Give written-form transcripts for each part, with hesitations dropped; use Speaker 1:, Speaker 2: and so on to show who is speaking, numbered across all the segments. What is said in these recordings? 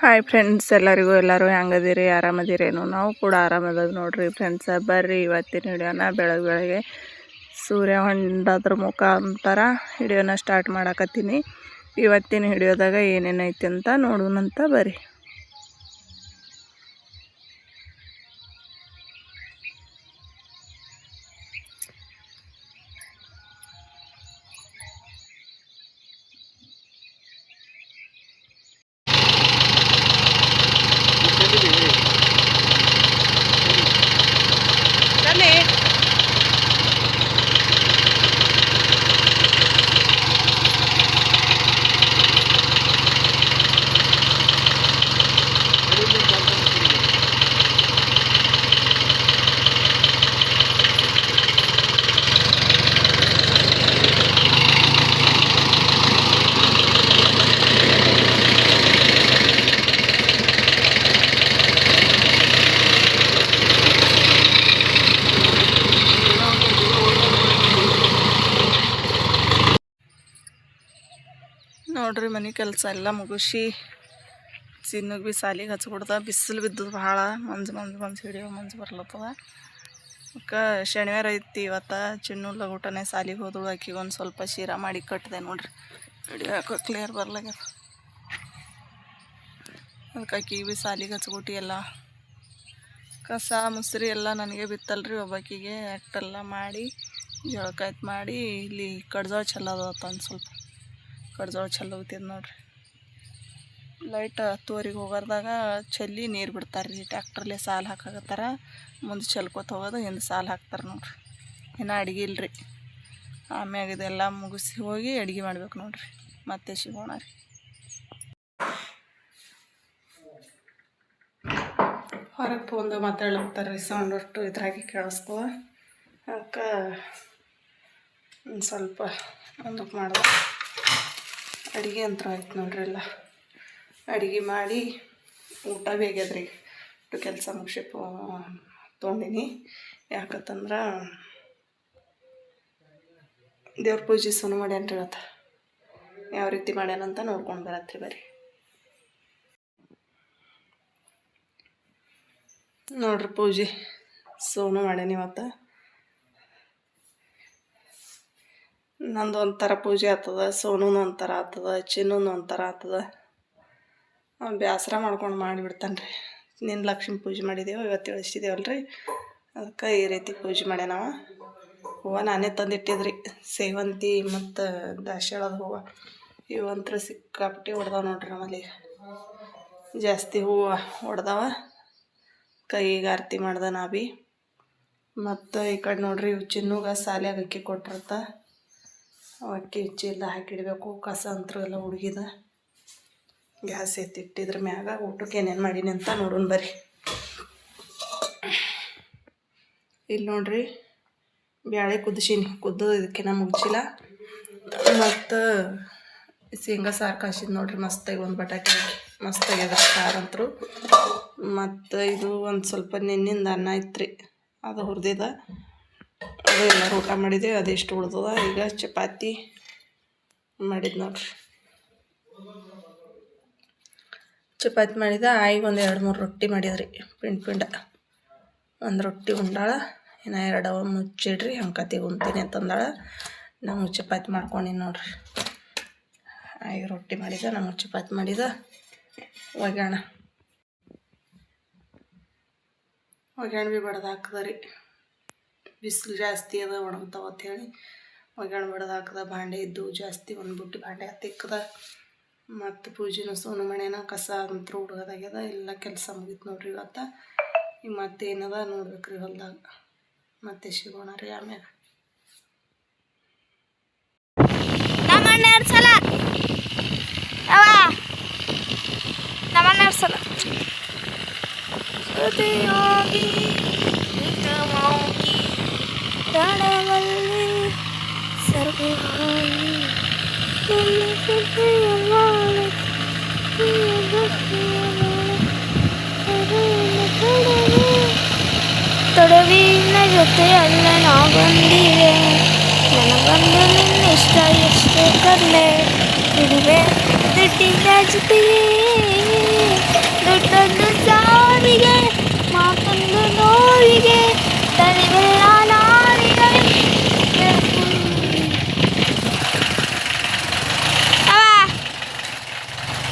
Speaker 1: Hi friends, ಎಲ್ಲರೂ ಹೆಂಗದಿರಿ? ಆರಾಮದಿರೇನು? ನಾವು ಕೂಡ ಆರಾಮದ ನೋಡ್ರಿ ಫ್ರೆಂಡ್ಸ. ಬರ್ರಿ ಇವತ್ತಿನ ವಿಡಿಯೋನ ಬೆಳಗ್ಗೆ ಸೂರ್ಯ ಹೊಂಡದ್ರ ಮುಖಾಂತರ ವಿಡಿಯೋನ ಸ್ಟಾರ್ಟ್ ಮಾಡಾಕತ್ತೀನಿ. ಇವತ್ತಿನ ವಿಡಿಯೋದಾಗ ಏನೇನೈತಿ ಅಂತ ನೋಡೋಣಂತ ಬರ್ರಿ. ನೋಡ್ರಿ, ಮನೆ ಕೆಲಸ ಎಲ್ಲ ಮುಗಿಸಿ ಚಿನ್ನಗೆ ಭೀ ಸಾಲಿಗೆ ಹಚ್ಕೊಡ್ದ. ಬಿಸಿಲು ಬಿದ್ದದ ಭಾಳ, ಮಂಜು ಹಿಡಿಯೋ ಮಂಜು ಬರ್ಲತ್ತದ. ಅದಕ್ಕೆ ಶನಿವಾರ ಐತಿ ಇವತ್ತು. ಚಿನ್ನು ಲಘೂಟನೆ ಸಾಲಿಗೆ ಹೋದಳು. ಆಕಿಗೆ ಒಂದು ಸ್ವಲ್ಪ ಶೀರಾ ಮಾಡಿ ಕಟ್ಟಿದೆ ನೋಡ್ರಿ. ಹಿಡಿಯೋ ಯಾಕೋ ಕ್ಲಿಯರ್ ಬರ್ಲಾಗ್ಯದ. ಅದಕ್ಕೆ ಆಕಿಗೆ ಭೀ ಸಾಲಿಗೆ ಹಚ್ಕೊಟ್ಟು ಎಲ್ಲ ಕಸ ಮುಸ್ರಿ ಎಲ್ಲ ನನಗೆ ಬಿತ್ತಲ್ರಿ. ಒಬ್ಬಾಕಿಗೆ ಅಟ್ಟೆಲ್ಲ ಮಾಡಿ ಜಳಕಾಯ್ತು ಮಾಡಿ ಇಲ್ಲಿ ಕಡ್ಜೋಳ ಚೆಲ್ಲೋದತ್ತ. ಒಂದು ಸ್ವಲ್ಪ ಕಡ್ಜೋಳ ಚೆಲ್ಲೋಗ್ತಿದ್ ನೋಡ್ರಿ. ಲೈಟ್ 10:00 ಹೋಗೋದಾಗ ಚೆಲ್ಲಿ ನೀರು ಬಿಡ್ತಾರೆ ರೀ. ಟ್ಯಾಕ್ಟ್ರಲ್ಲೇ ಸಾಲು ಹಾಕಾಕತ್ತಾರ. ಮುಂದೆ ಚೆಲ್ಕೋತ ಹೋಗೋದು, ಹಿಂದೆ ಸಾಲು ಹಾಕ್ತಾರೆ ನೋಡ್ರಿ. ಇನ್ನು ಅಡುಗೆ ಇಲ್ಲರಿ. ಆಮ್ಯಾಗ ಇದೆಲ್ಲ ಮುಗಿಸಿ ಹೋಗಿ ಅಡುಗೆ ಮಾಡ್ಬೇಕು ನೋಡ್ರಿ. ಮತ್ತೆ ಸಿಗೋಣ ರೀ. ಹೊರಗೆ ಫೋನ್ದಾಗ ಮಾತಾಡ್ಲತ್ತಾರೆ ರೀ. ಸೌಂಡ್ ಒಟ್ಟು ಇದ್ರಾಗಿ ಕೇಳಿಸ್ತದ. ಅದಕ್ಕೆ ಒಂದು ಸ್ವಲ್ಪ ಮುಂದಕ್ಕೆ ಮಾಡಿದೆ. ಅಡುಗೆ ಅಂತ ಆಯ್ತು ನೋಡ್ರಿ. ಎಲ್ಲ ಅಡುಗೆ ಮಾಡಿ ಊಟ ಬೇಗ್ಯದ್ರಿ. ಇಟ್ಟು ಕೆಲಸ ಮುಗಿಸಿ ತೊಗೊಂಡಿನಿ. ಯಾಕಂತಂದ್ರೆ ದೇವ್ರ ಪೂಜೆ ಸುನು ಮಾಡ್ಯಾನ್ರಿ ಇವತ್ತು. ಯಾವ ರೀತಿ ಮಾಡ್ಯಾನಂತ ನೋಡ್ಕೊಂಡು ಬರತ್ರಿ ಬರ್ರಿ. ನೋಡ್ರಿ, ಪೂಜೆ ಸೋನು ಮಾಡ್ಯಾನ ಇವತ್ತು. ನಂದು ಒಂಥರ ಪೂಜೆ ಆಗ್ತದ, ಸೋನೂನು ಒಂಥರ ಆಗ್ತದ, ಚಿನ್ನೂನು ಒಂಥರ ಆಗ್ತದ. ಬೇಸರ ಮಾಡ್ಕೊಂಡು ಮಾಡಿಬಿಡ್ತಾನೆ ರೀ. ನಿನ್ನ ಲಕ್ಷ್ಮೀ ಪೂಜೆ ಮಾಡಿದ್ದೇವೆ, ಇವತ್ತು ಇಳಿಸಿದೇವಲ್ರಿ. ಅದಕ್ಕೆ ಈ ರೀತಿ ಪೂಜೆ ಮಾಡ್ಯಾನವ. ಹೂವು ನಾನೇ ತಂದಿಟ್ಟಿದ್ರಿ. ಸೇವಂತಿ ಮತ್ತು ದಾಸ್ವಾಳದ ಹೂವು ಇವಂತ್ರ ಸಿಕ್ಕಾಪಟ್ಟಿ ಹೊಡೆದಾವ ನೋಡ್ರಿ. ನಮ್ಮಲ್ಲಿ ಜಾಸ್ತಿ ಹೂವು ಹೊಡೆದಾವ. ಕೈಗೆ ಆರತಿ ಮಾಡ್ದೆ ನಾ ಭೀ. ಮತ್ತು ಈ ಕಡೆ ನೋಡ್ರಿ, ಇವು ಚಿನ್ನೂಗ ಸಾಲ್ಯಾಗ ಅಕ್ಕಿ ಕೊಟ್ಟಿರ್ತ. ಅಕ್ಕಿ ಚೀಲ ಹಾಕಿಡಬೇಕು. ಕಸ ಅಂತರೂ ಎಲ್ಲ ಹುಡುಗಿದ. ಗ್ಯಾಸ್ ಎತ್ತಿಟ್ಟಿದ್ರ ಮ್ಯಾಗ ಊಟಕ್ಕೆ ಏನೇನು ಮಾಡೀನಿ ಅಂತ ನೋಡೋಣ ಬರ್ರಿ. ಇಲ್ಲಿ ನೋಡ್ರಿ, ಬ್ಯಾಳೆ ಕುದಿಸೀನಿ. ಇದಕ್ಕಿನ್ನ ಮುಗಿಸಿಲ್ಲ. ಮತ್ತು ಶೇಂಗಾ ಸಾರು ಕಾಸಿದ್ ನೋಡ್ರಿ. ಮಸ್ತಾಗಿ ಒಂದು ಬಟಾಟೆ ಮಸ್ತಾಗಿ ಅದ್ರ ಸಾರು ಅಂತರು. ಮತ್ತು ಇದು ಒಂದು ಸ್ವಲ್ಪ ನೆನ್ನಿಂದ ಅನ್ನ ಐತ್ರಿ, ಅದು ಹುರಿದಿದ. ಅದು ಎಲ್ಲರೂ ಊಟ ಮಾಡಿದೆ. ಅದೆಷ್ಟು ಉಳ್ದದ. ಈಗ ಚಪಾತಿ ಮಾಡಿದ್ದು ನೋಡ್ರಿ. ಚಪಾತಿ ಮಾಡಿದ. ಆಯಿಗೆ ಒಂದು 2-3 ರೊಟ್ಟಿ ಮಾಡಿದ್ರಿ. ಪಿಂಡ ಒಂದು ರೊಟ್ಟಿ ಉಂಡಾಳ. ಇನ್ನು 2 ಮುಚ್ಚಿಡ್ರಿ, ಅಂಕತಿಗೆ ಉಣ್ತೀನಿ ಅಂತಂದಾಳ. ನಮಗೆ ಚಪಾತಿ ಮಾಡ್ಕೊಂಡಿನಿ ನೋಡ್ರಿ. ಆಯಿಗೆ ರೊಟ್ಟಿ ಮಾಡಿದ, ನಮಗೆ ಚಪಾತಿ ಮಾಡಿದ. ಒಗ್ಯಾಣ ಭೀ ಬಡ್ದು ಹಾಕದ ರೀ. ಬಿಸಿಲು ಜಾಸ್ತಿ ಅದ, ಒಣಗ್ತಾವ ಅಂಥೇಳಿ ಒಗ್ಯಾಣ ಬಡ್ದು ಹಾಕದ. ಭಾಂಡೆ ಇದ್ದು ಜಾಸ್ತಿ, ಒಂದು ಬುಟ್ಟಿ ಭಾಂಡೆ ತಿಕ್ಕದ. ಮತ್ತು ಪೂಜೆನೂ ಸೋನು ಮನೇನ ಕಸ ಅಂತೂ ಹುಡುಗದಾಗ್ಯದ. ಎಲ್ಲ ಕೆಲಸ ಮುಗೀತು ನೋಡ್ರಿ ಇವತ್ತು. ಈಗ ಮತ್ತೇನದ ನೋಡ್ಬೇಕ್ರಿ ಹೊಲ್ದಾಗ. ಮತ್ತೆ ಸಿಗೋಣ ರೀ ಆಮ್ಯಾಗ.
Speaker 2: ತೊಡವಿನ ಜೊತೆಯಲ್ಲ ನಾವು ಬಂದಿವೆ. ನನಗೊಂದು ನಿನ್ನ ಇಷ್ಟ ಎಷ್ಟೇ ಕರ್ಲೆ ಇರುವೆ ದುಡ್ಡಿನ ಜೊತೆಯೇ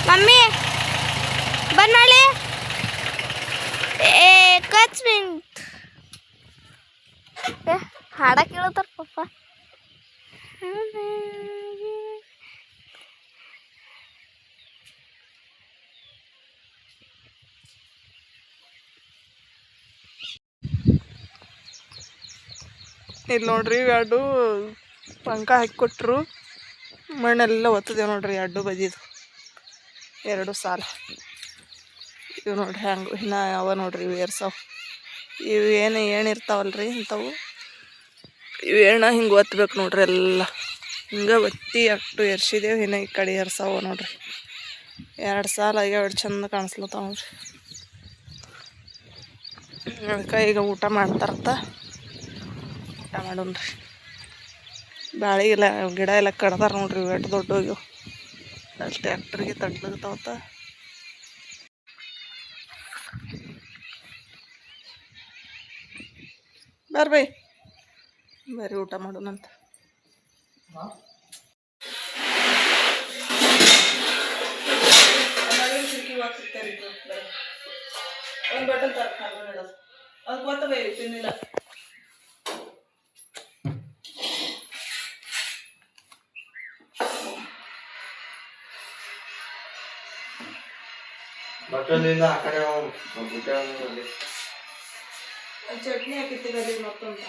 Speaker 2: ಮಮ್ಮಿ ಬನ್ನಳ್ಳಿ ಏಕಚ್ ಮಿನಿಟ್ ಹಾಡ ಕೇಳತ್ತಾರ ಪಪ್ಪ.
Speaker 1: ಇಲ್ಲಿ ನೋಡ್ರಿ ಎರಡು ಪಂಕ ಹಾಕಿಕೊಟ್ರು, ಮಣ್ಣೆಲ್ಲ ಒತ್ತದೇವು ನೋಡ್ರಿ ಎರಡು ಬದಿದು ಎರಡು ಸಾಲ. ಇವು ನೋಡ್ರಿ ಹಂಗೆ ಇನ್ನು ಅವ ನೋಡ್ರಿ ಇವು ಏರ್ಸಾವ. ಇವು ಏನಿರ್ತಾವಲ್ರಿ ಇಂಥವು, ಇವು ಹಿಂಗೆ ಒತ್ತಬೇಕು ನೋಡ್ರಿ. ಎಲ್ಲ ಹಿಂಗೆ ಒತ್ತಿ ಅಷ್ಟು ಎರ್ಸಿದೇವು. ಇನ್ನು ಈ ಕಡೆ ಏರ್ಸಾವ ನೋಡ್ರಿ. ಎರಡು ಸಾಲ ಆಗ್ಯಾವ, ಎರಡು ಚಂದ ಕಾಣಿಸ್ಲತ್ತಾವ ನೋಡ್ರಿ. ಅದಕ್ಕೆ ಈಗ ಊಟ ಮಾಡ್ತಾರಂತ ಊಟ ಮಾಡೋಣ್ರಿ. ಬಾಳೆ ಎಲ್ಲ ಗಿಡ ಎಲ್ಲ ಕಡ್ದಾರ ನೋಡ್ರಿ. ಎಷ್ಟು ದೊಡ್ಡ ಹೋಗ್ಯವು, ಅಲ್ಲಿ ಟ್ಯಾಕ್ಟ್ರಿಗೆ ತಡ್ಲಾಗತ್ತಾವತ್ತ. ಬರ್ರಿ ಊಟ ಮಾಡೋಣಂತ. ಒಂದು ಬಟನ್ ಅದು ಗೊತ್ತವೇ ತಿನ್ನಿಲ್ಲ. ಚಟ್ನಿ ಹಾಕಿತ್ತೀವಿ ಮತ್ತೊಂದು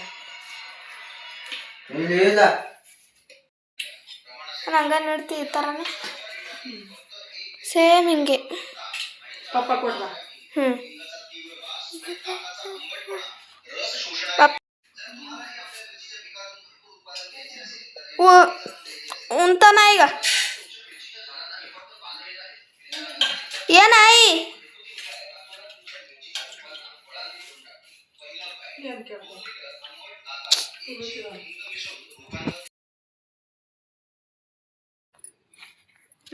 Speaker 2: ಹಂಗ ನಡ್ತಿ ಈ ಥರನೇ ಸೇಮ್ ಹಿಂಗೆ
Speaker 1: ಪಪ್ಪ ಕೊಡ್ದ.
Speaker 2: ಉಂತಾನ ಈಗ ಏನಾಯಿ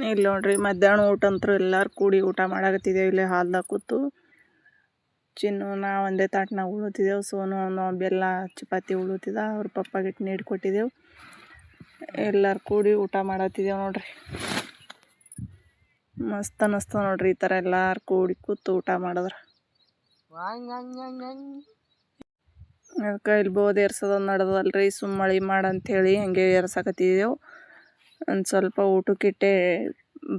Speaker 1: ಇಲ್ಲಿ ನೋಡ್ರಿ ಮಧ್ಯಾಹ್ನ ಊಟ ಅಂತೂ ಎಲ್ಲರೂ ಕೂಡಿ ಊಟ ಮಾಡಾಕತ್ತಿದ್ದೇವೆ. ಇಲ್ಲಿ ಹಾಲ್ದಾಗ ಕೂತು ಚಿನ್ನು ನಾ ಒಂದೇ ತಾಟ್ನಾಗ ಉಳುತ್ತಿದ್ದೆವು. ಸೋನು ನಾವು ಬೆಲ್ಲ ಚಪಾತಿ ಉಳುತ್ತಿದ್ದ, ಅವ್ರ ಪಪ್ಪಾಗಿಟ್ಟು ನೀಡಿ ಕೊಟ್ಟಿದ್ದೆವು. ಎಲ್ಲರೂ ಕೂಡಿ ಊಟ ಮಾಡತ್ತಿದ್ದೆವು ನೋಡ್ರಿ. ಮಸ್ತ್ ಅನ್ನಿಸ್ತು ನೋಡ್ರಿ ಈ ಥರ ಎಲ್ಲರೂ ಕೂಡಿ ಕೂತು ಊಟ ಮಾಡಿದ್ರೆ. ಅದಕ್ಕೆ ಇಲ್ಲಿ ಬೋದ್ ಏರ್ಸೋದೊಂದು ನಡೆದಲ್ರಿ, ಸುಮ್ಮ ಮಳೆ ಮಾಡಂಥೇಳಿ ಹಂಗೆ ಏರ್ಸಾಕತ್ತಿದ್ದೆವು. ಒಂದು ಸ್ವಲ್ಪ ಊಟಕ್ಕಿಟ್ಟೆ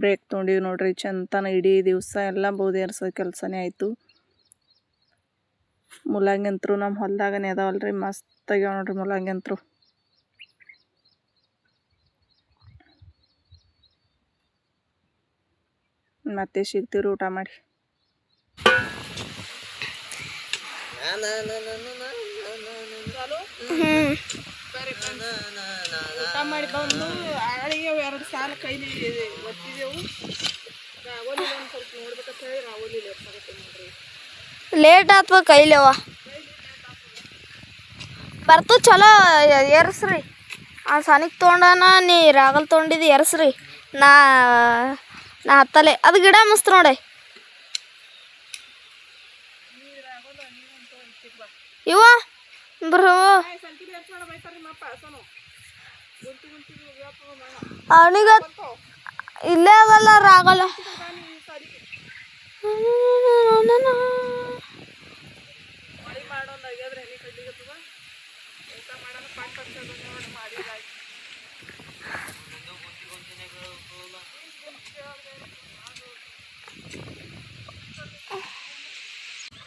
Speaker 1: ಬ್ರೇಕ್ ತೊಗೊಂಡಿವಿ ನೋಡ್ರಿ. ಚಂತನ ಇಡೀ ದಿವಸ ಎಲ್ಲ ಬೋದ್ ಏರ್ಸೋ ಕೆಲಸನೇ ಆಯಿತು. ಮುಲ್ಲಂಗಿ ಅಂತೂ ನಮ್ಮ ಹೊಲದಾಗನೇ ಅದಾವಲ್ರಿ, ಮಸ್ತ್ ಆಗ್ಯಾವ ನೋಡ್ರಿ ಮುಲ್ಲಂಗಿ ಅಂತೂ. ಮತ್ತೆ ಸಿಗ್ತೀವ್ರಿ ಊಟ ಮಾಡಿ. ಊಟ ಮಾಡಿ ಬಂದು ಆಳಿಗೆ ಎರಡು ಸಾಲ ಕೈಲಿ ಒತ್ತಿದೆವು. ರಾವಲಿ ಒಂದು ಸ್ವಲ್ಪ ನೋಡ್ಬೇಕಂತ ಹೇಳಿ ರಾವಲಿ ನೋಡ್ರಿ.
Speaker 2: ಲೇಟ್ ಆತ್ವ ಕೈಲೇವ ಬರ್ತು ಚಲೋ ಏರ್ಸ್ರಿ. ಆ ಸನಿಕ್ ತೊಗೊಂಡನ, ನೀ ರಾಗಲ್ ತೊಗೊಂಡಿದ್ದು ಏರ್ಸ್ರಿ. ನಾ ಹತ್ತಲೆ ಅದು ಗಿಡ ಮಸ್ತ್ ನೋಡಿ. ಇವ ಬ್ರೋ ಅವನಿಗ ಇಲ್ಲೇ ಅದಲ್ಲ ರಾಗಲ್ಲ.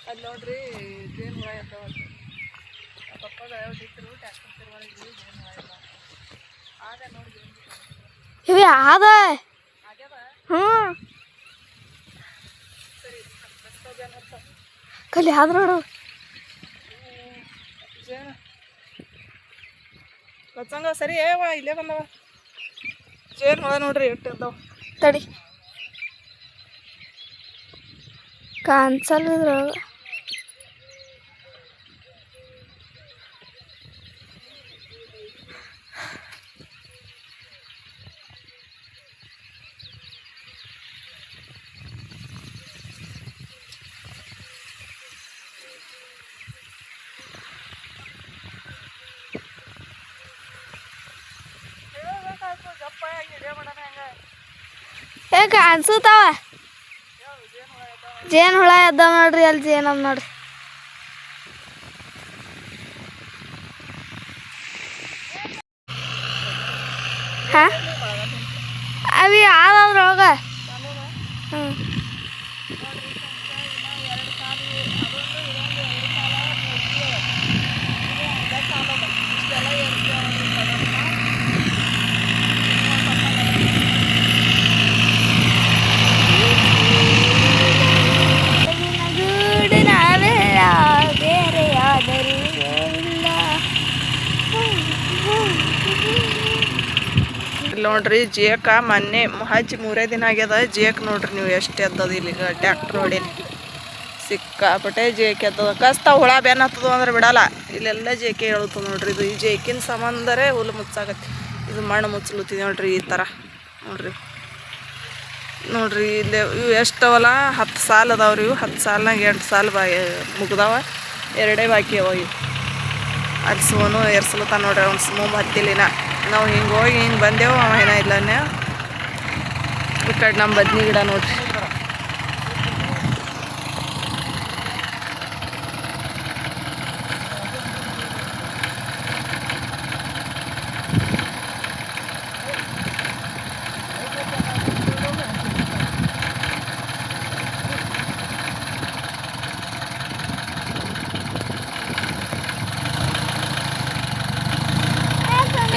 Speaker 1: ಅಲ್ಲಿ ನೋಡ್ರಿ ಜೇನು ಹುಳ ಇರ್ತಾವಲ್ಲ, ಪಪ್ಪಾಗ ಹೊಡಿತಿರು ಟ್ಯಾಕ್ಟರ್ ತಿರುವಳಿಗೆ ಜೇನು ಹುಳ ಇಲ್ಲ. ಆದ ನೋಡಿ
Speaker 2: ಇವೆ ಆದ
Speaker 1: ಸರಿ
Speaker 2: ಕಲಿ ಆದ ನೋಡು
Speaker 1: ಜೇನು ಗೊತ್ತಂಗ ಸರಿ ಏವ ಇಲ್ಲೇ ಬಂದವ ಜೇನು ಹುಳ ನೋಡ್ರಿ ಎಷ್ಟು ಇರ್ತಾವ.
Speaker 2: ತಡಿ ಕಾಣಿಸಲ್ದ್ರಾಗ ಕಾಣಿಸುತ್ತಾವ. ಜೇನು ಹುಳ ಎದ್ದಾವ ನೋಡ್ರಿ, ಅಲ್ಲಿ ಜೇನು ಅದ ನೋಡ್ರಿ. ಹಾಂ ಅವಿ ಆದವ್ರೊಳಗ. ಹ್ಞೂ ಗೂಡು ನಾವೆಲ್ಲ ಬೇರೆಯಾದರೂ ಇಲ್ಲ.
Speaker 1: ಇಲ್ಲಿ ನೋಡ್ರಿ ಜೇಕ ಮೊನ್ನೆ ಹಚ್ಚಿ 3 ದಿನ ಆಗ್ಯದ. ಜೇಕ್ ನೋಡ್ರಿ ನೀವು ಎಷ್ಟು ಎದ್ದದ ಇಲ್ಲಿಗ ಟ್ಯಾಕ್ಟ್ರ್ ಹೊಡೀನಿ. ಸಿಕ್ಕಾಪಟ್ಟೆ ಜೇಕ್ ಎದ್ದದ. ಕಸ್ತ ಹುಳ ಬೆನ್ನ ಹತ್ತದ ಅಂದ್ರೆ ಬಿಡಲ್ಲ. ಇಲ್ಲೆಲ್ಲ ಜೇಕೆ ಹೇಳ್ತದ ನೋಡ್ರಿ. ಇದು ಈ ಜೇಕಿನ ಸಂಬಂಧರೇ ಹುಲ್ಲು ಮುಚ್ಚಾಗತ್ತೆ. ಇದು ಮಣ್ಣು ಮುಚ್ಚಲುತ್ತಿದೆ ನೋಡ್ರಿ ಈ ಥರ ನೋಡ್ರಿ. ನೋಡ್ರಿ ಇಲ್ಲಿ ಇವು ಎಷ್ಟವಲ್ಲ 10 ಸಾಲು ಅದಾವ್ರಿ. ಇವು 10 ಸಾಲ್ನಾಗ 8 ಸಾಲು ಮುಗ್ದಾವ, 2 ಬಾಕಿ ಅವ ಇವು. ಅಲ್ಲಿ ಸೋನು ಎರ್ಸಲತ್ತ ನೋಡ್ರಿ. ಅವ್ನು ಸ್ಮೂಮ್ ಹತ್ತಿಲಿನ. ನಾವು ಹಿಂಗೆ ಹೋಗಿ ಹಿಂಗೆ ಬಂದೆವು, ಅವ ಏನೋ ಇಲ್ಲನೇ. ಈ ಕಡೆ ನಮ್ಮ ಬದ್ನಿ ಗಿಡ ನೋಡ್ರಿ.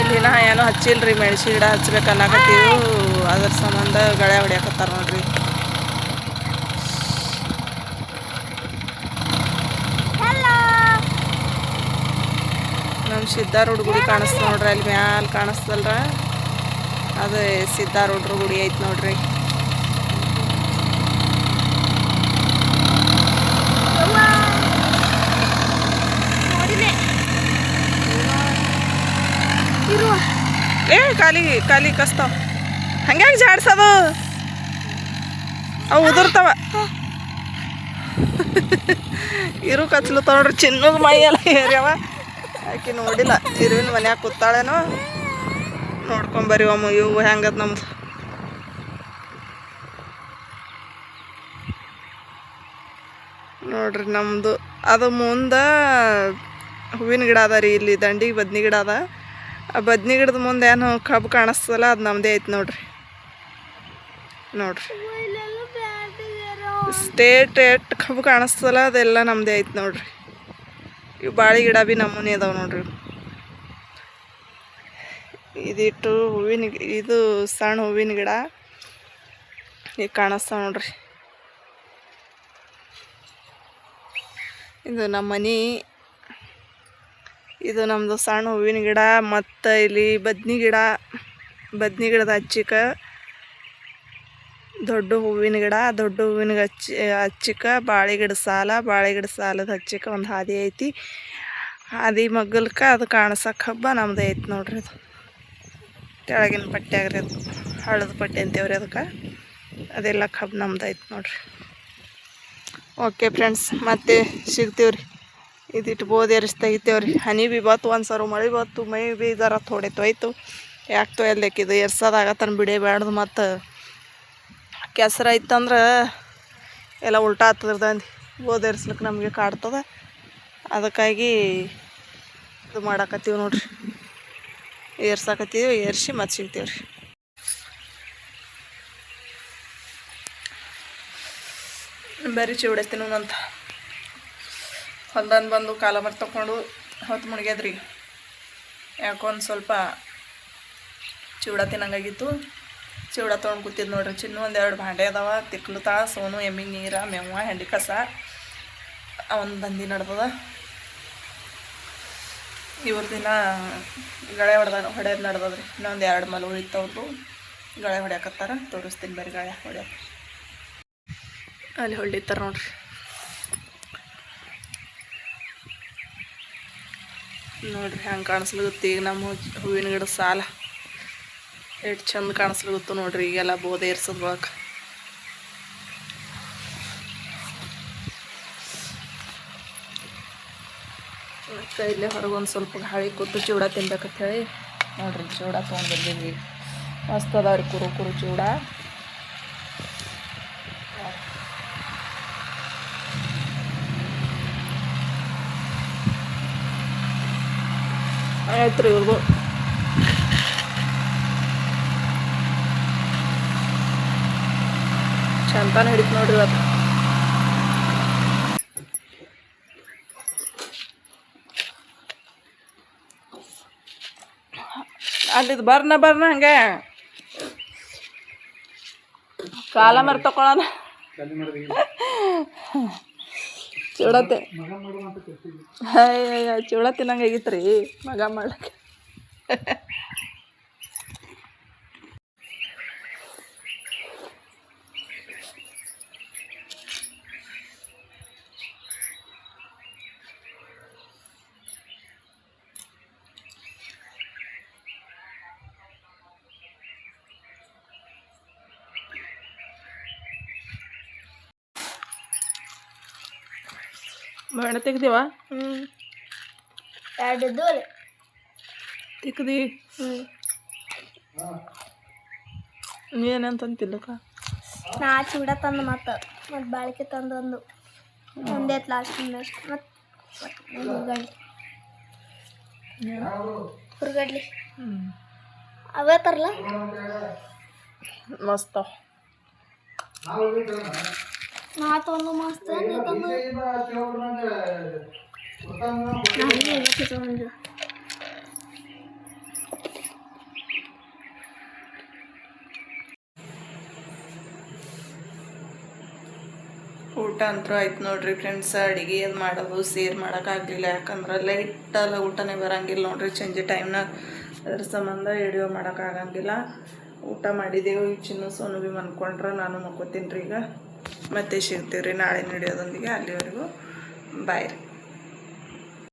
Speaker 1: ಇಲ್ಲಿನ ಏನೋ ಹಚ್ಚಿಲ್ರಿ, ಮೆಣಸಿ ಗಿಡ ಹಚ್ಬೇಕು ಅನ್ನಕತ್ತೀವಿ. ಅದ್ರ ಸಂಬಂಧ ಗಳೆ ಹೊಡ್ಯಾಕತ್ತಾರ ನೋಡ್ರಿ. ನಮ್ಮ ಸಿದ್ಧಾರೂಢ ಗುಡಿ ಕಾಣಿಸ್ತು ನೋಡ್ರಿ. ಅಲ್ಲಿ ಮ್ಯಾಲ ಕಾಣಿಸ್ತಲ್ರ, ಅದು ಸಿದ್ಧಾರೂಢ್ರ ಗುಡಿ ಐತಿ ನೋಡ್ರಿ. ಖಾಲಿ ಕಸ್ತಾವ. ಹಂಗ್ಯಾಕೆ ಜಾಡ್ಸೋದು, ಅವು ಉದುರ್ತಾವ. ಇರು ಕಚ್ಲು ನೋಡ್ರಿ. ಚಿನ್ನದ ಮೈ ಎಲ್ಲ ಏರ್ಯಾವ. ಆಕೆ ನೋಡಿಲ್ಲ. ಇರುವಿನ ಮನ್ಯಾಗ ಕೂತಾಳೇನೋ, ನೋಡ್ಕೊಂಬರಿ ಒಮ್ಮ. ಇವು ಹೆಂಗದ ನಮ್ದು ನೋಡ್ರಿ. ನಮ್ಮದು ಅದು ಮುಂದೆ ಹೂವಿನ ಗಿಡ ಅದ ರೀ. ಇಲ್ಲಿ ದಂಡಿಗೆ ಬದ್ನಿ ಗಿಡ ಅದ. ಆ ಬದ್ನಿ ಗಿಡದ ಮುಂದೆ ಏನು ಕಬ್ಬು ಕಾಣಿಸ್ತಲ್ಲ, ಅದು ನಮ್ಮದೇ ಐತೆ ನೋಡ್ರಿ. ನೋಡ್ರಿ ಸ್ಟೇಟ್ ಕಬ್ಬು ಕಾಣಿಸ್ತಲ್ಲ, ಅದೆಲ್ಲ ನಮ್ಮದೇ ಐತೆ ನೋಡ್ರಿ. ಇವು ಬಾಳೆ ಗಿಡ ಭೀ ನಮೂನೆ ಅದಾವೆ ನೋಡ್ರಿ. ಇದಿಟ್ಟು ಹೂವಿನ, ಇದು ಸಣ್ಣ ಹೂವಿನ ಗಿಡ ಈಗ ಕಾಣಿಸ್ತಾವ ನೋಡ್ರಿ. ಇದು ನಮ್ಮ ಮನೆ. ಇದು ನಮ್ಮದು ಸಣ್ಣ ಹೂವಿನ ಗಿಡ. ಮತ್ತು ಇಲ್ಲಿ ಬದ್ನಿ ಗಿಡದ ಹಚ್ಚಿಕ ದೊಡ್ಡ ಹೂವಿನ ಗಿಡ. ದೊಡ್ಡ ಹೂವಿನ ಹಚ್ಚಿಕ ಬಾಳೆ ಗಿಡ ಸಾಲದ ಹಚ್ಚಿಕ ಒಂದು ಹಾದಿ ಐತಿ. ಹಾದಿ ಮಗ್ಗಲ್ಕ ಅದು ಕಾಣಿಸಕ್ಕೆ ಹಬ್ಬ ನಮ್ದು ಐತಿ ನೋಡ್ರಿ. ಅದು ತೆಳಗಿನ ಪಟ್ಟೆ ಆಗ್ರಿ, ಅದು ಹಳ್ಳದ ಪಟ್ಟೆ ಅಂತೇವ್ರಿ ಅದಕ್ಕೆ. ಅದೆಲ್ಲ ಕಬ್ಬು ನಮ್ದು ಐತಿ ನೋಡ್ರಿ. ಓಕೆ ಫ್ರೆಂಡ್ಸ್, ಮತ್ತೆ ಸಿಗ್ತೀವ್ರಿ. ಇದಿಟ್ಟು ಬೋಧಿ ಎರಿಸಿ ತೆಗಿತೇವ್ರಿ. ಹನಿ ಭೀ ಬತ್ತು, ಒಂದು ಸರು ಮಳೆ ಬತ್ತು, ಮೈ ಭೀ ಜರ ಥೋಡೆ ತೊಯ್ತು. ಯಾಕೆ ತೊಯ್ಲಿಕ್ಕಿದು ಎರ್ಸೋದಾಗತ್ತನ ಬಿಡೇಬ್ಯಾಡ್ದು. ಮತ್ತು ಕೆಸರು ಐತಂದ್ರೆ ಎಲ್ಲ ಉಲ್ಟಾ ಹತ್ತದ್ರದಂದು ಬೋಧಿ ಎರ್ಸ್ಲಿಕ್ಕೆ ನಮಗೆ ಕಾಡ್ತದೆ. ಅದಕ್ಕಾಗಿ ಇದು ಮಾಡಾಕತ್ತೀವಿ ನೋಡ್ರಿ. ಏರ್ಸಾಕತ್ತೀವಿ. ಏರ್ಸಿ ಮತ್ತೆ ಸಿಗ್ತೀವ್ರಿ. ಬರೀ ಚಿವಡತ್ತೀನಿ ಅಂತ ಹೊಲ್ದಂದು ಬಂದು ಕಾಲ ಮರ ತೊಗೊಂಡು ಹೊತ್ತು ಮುಳುಗ್ಯದ್ರಿ. ಯಾಕೊಂದು ಸ್ವಲ್ಪ ಚಿವಡ ತಿನ್ನಂಗಾಗಿತ್ತು. ಚಿವಡ ತೊಗೊಂಡು ಕೂತಿದ್ದು ನೋಡ್ರಿ. ಚಿನ್ನು 1-2 ಭಾಂಡೆ ಅದಾವ. ತಿಕ್ಲುತ್ತಾ ಸೋನು ಎಮ್ಮಿಗೆ ನೀರ ಮೇವ ಹೆಂಡಿ ಕಸ ಅವನು ದಂಧಿ ನಡ್ದದ. ಇವ್ರ ದಿನ ಗಳೆ ಹೊಡೆಯೋದು ನಡ್ದದ್ರಿ. ಇನ್ನೊಂದು 2 ಮಲ ಉಳಿತವ್ರು ಗಳೆ ಹೊಡ್ಯಾಕತ್ತಾರ. ತೋರಿಸ್ತೀನಿ ಬರೀ ಗಳೆ ಹೊಡ್ಯಾಕ. ಅಲ್ಲಿ ಹೊಡಿತಾರ ನೋಡ್ರಿ. ನೋಡ್ರಿ ಹೆಂಗೆ ಕಾಣಿಸ್ಲಿಗತ್ತು ಈಗ ನಮ್ಮ ಹೂವಿನ ಗಿಡ ಸಾಲ ಎಷ್ಟು ಚಂದ ಕಾಣಿಸ್ಲಿಗತ್ತು ನೋಡ್ರಿ. ಈಗೆಲ್ಲ ಬೋಧೆ ಏರ್ಸೋದು ಬಳಕ ಮತ್ತು ಇಲ್ಲೇ ಹೊರಗೊಂದು ಸ್ವಲ್ಪ ಗಾಳಿ ಕೂತು ಚಿವಡ ತಿನ್ಬೇಕಂತ ಹೇಳಿ ನೋಡ್ರಿ ಚಿವಡ ತೊಗೊಂಡು ಬಂದಿದ್ವಿ. ಮಸ್ತ್ ಅದಾವ್ರಿ ಕುರು ಚೂಡ. ಆಯ್ತು ರೀ ಇವ್ರಿಗೂ ಚಂತಾನ ಹಿಡಿತು ನೋಡ್ರಿ ಇವತ್ತು. ಅಲ್ಲಿದು ಬರ್ನ ಹಂಗೆ ಕಾಲ ಮರ ತಗೊಳ್ಳೋಣ. ಚೂಡತ್ತೆ ಚೂಡ ತಿನ್ನಂಗೆ ಆಗಿತ್ತು ರೀ ಮಗ ಮಾಡ್ಲಿಕ್ಕೆ. ಬಾಣ ತೆಗ್ದಿವ?
Speaker 2: 2 ಇದ್ದು ಅಲ್ಲಿ
Speaker 1: ತಿಕ್ಕದಿ ಏನಂತಿಲ್ಲಕ್ಕ.
Speaker 2: ನಾ ಚೂಡ ತಂದು ಮತ್ತು ಬಾಳಿಕೆ ತಂದೊಂದು ಒಂದೇ ಲಾಸ್ಟ್ ಮತ್ತು ಹುರ್ಗಡ್ಲಿ ಅವೇ ತರಲ್ಲ
Speaker 1: ಮಸ್ತ್
Speaker 2: ನಾ ತೊಗೊಂಡು ಮಸ್ತ್
Speaker 1: ಊಟ ಅಂತೂ ಆಯ್ತು ನೋಡ್ರಿ ಫ್ರೆಂಡ್ಸ್. ಅಡುಗೆ ಅದು ಮಾಡೋದು ಸೇರ್ ಮಾಡೋಕ್ಕಾಗಲಿಲ್ಲ, ಯಾಕಂದ್ರೆ ಲೈಟಲ್ಲ ಊಟನೇ ಬರೋಂಗಿಲ್ಲ ನೋಡ್ರಿ ಸಂಜೆ ಟೈಮ್ನಾಗ. ಅದ್ರ ಸಂಬಂಧ ವಿಡಿಯೋ ಮಾಡೋಕ್ಕಾಗಂಗಿಲ್ಲ. ಊಟ ಮಾಡಿದೆವು. ಈ ಚಿನ್ನು ಸೋನು ಭೀ ಮನ್ಕೊಂಡ್ರೆ ನಾನು ಮಕ್ಕೋತೀನಿ ರೀ. ಈಗ ಮತ್ತೆ ಸಿಗ್ತೀವಿ ರೀ ನಾಳೆ ವಿಡಿಯೋದೊಂದಿಗೆ. ಅಲ್ಲಿವರೆಗೂ ಬಾಯ್ ರೀ.